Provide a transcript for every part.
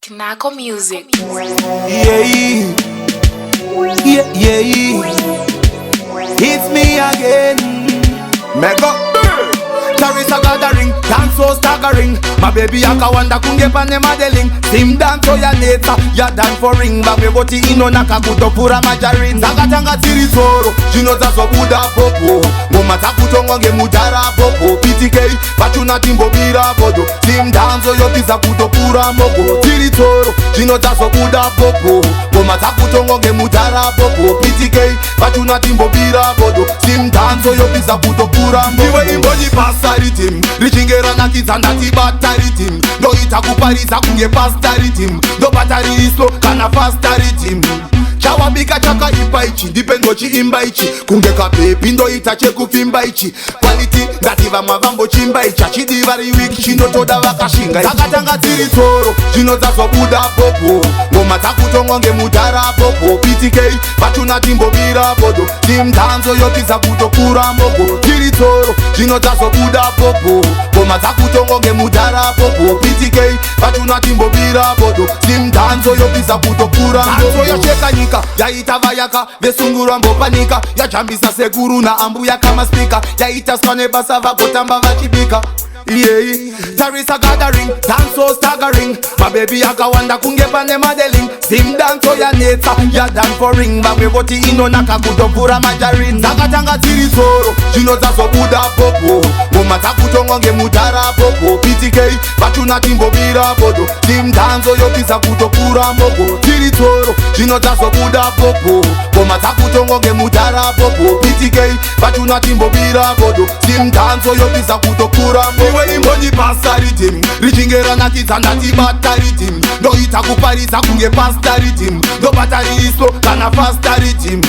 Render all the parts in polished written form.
Knacko Music. Yeah, it's me again. Mega Teresa gathering, dance so staggering. My baby akawanda kungepa ne modeling. Sim dance so ya neta, ya dance for ring. Babe boti ino nakakuto pura majarin. Zakatanga tiri zoro, jinoza so buda popo. Ngoma takutongo nge mudara popo. PTK, bachuna timbo bira bodo. Sim dance so yo pisa kuto pura mogo. Tiri zoro, jinoza so buda popo. Ngoma takutongo nge mudara popo. PTK, bachuna timbo bira bodo. Sim dance so yo pisa kuto pura mogo. Iwe imboji pasa ritim, richingera na kizanda tibata ritim. No itakupariza kunge pasta ritim. Do batari islo kana fasta ritim. Chawa bika chaka ipaichi, dipendo chi imbaichi. Kunge kapepi ndo itache kufimba ichi. Quality ngativa mavambo chimba icha. Chidivari wiki chino toda wakashinga ichi. Zakatanga tiri toro, chino zaso buda popo. Ngoma takutongo nge mudara popo. PTK, bachuna timbo bira bodo. Tim danzo yokiza kutokura mogo. Tiri toro, chino zaso buda popo. Ngoma takutongo nge mudara popo. PTK, bachuna timbo bira bodo. Tim danzo yokiza kutokura mogo. Danzo yosheka nyika, yaita vayaka, vesungura mbopanika. Yachambisa seguru na ambuya kama speaker. Yaita skane basa vakotamba vachibika. Yeah, Teresa gathering, dance so staggering. My baby akawanda kungepa ne modeling. Sim dance so ya neta, ya dance for ring. Babe boti ino nakakuto pura majarin. Zakatanga tiri zoro, jinoza so buda popo. Ngoma takutongo nge mudara popo. PTK, bachuna timbo bira bodo. Sim dance so yo pisa kuto pura mogo. Tiri zoro, jinoza so buda popo. Ngoma takutongo nge mudara popo. PTK, bachuna timbo bira bodo. Sim dance so yo pisa kuto pura mogo. Iwe imboji pasta ritim, richingera na kizanda tibata ritim. No itakupariza kunge pasta ritim. Do batari islo kana fasta ritim.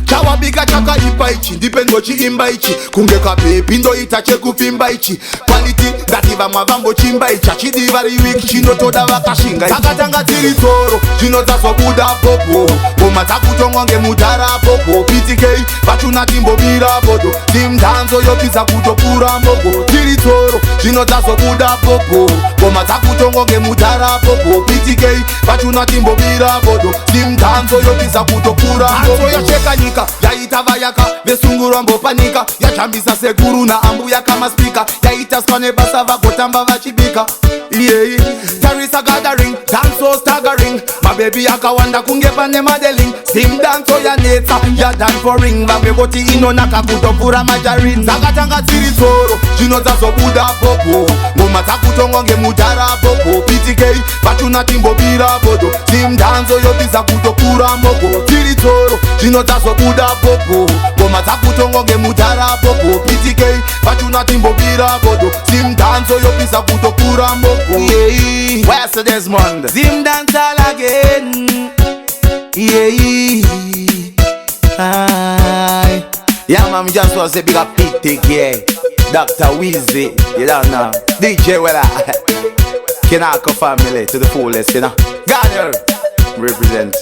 Chawa bika chaka ipaichi, dipendo chi imbaichi. Kunge kapepi ndo itache kufimba ichi. Quality ngativa mavambo chimba icha. Chidivari wiki chino toda wakashinga ichi. Zakatanga tiri toro, chino zaso buda popo. Ngoma takutongo nge mudara popo. PTK, bachuna timbo bira bodo. Tim danzo yokiza kutopura mogo. Tiri toro, chino zaso buda popo. Ngoma takutongo nge mudara popo. PTK, bachuna timbo bira bodo. Tim danzo yokiza kutopura mogo. Yosheka nyika, yaita vayaka, vesungura mbopanika. Yachambisa seguru na ambuya kama speaker. Yaita skane basa vakotamba vachibika. Yeah, Teresa gathering, dance so staggering. My baby akawanda kungepa ne modeling. Sim dance so ya neta, ya dance for ring. Babe boti ino nakakuto pura majarin. Zakatanga tiri zoro, jinoza so buda popo. Ngoma takutongo nge mudara popo. PTK, bachuna timbo bira bodo. Sim dance so yokiza kuto pura mogo. Tiri zoro, jinoza so buda popo. Ngoma takutongo nge mudara popo. PTK, bachuna timbo bira bodo. Sim dance so yokiza kuto pura mogo. Yeah, where's the Desmond? Sim dance all again. Yeah, aye. Yeah, man, just was a big up PTK, yeah. Dr. Weezy, you don't know. DJ Wella, Knacko family to the fullest, you know. Got her, represent.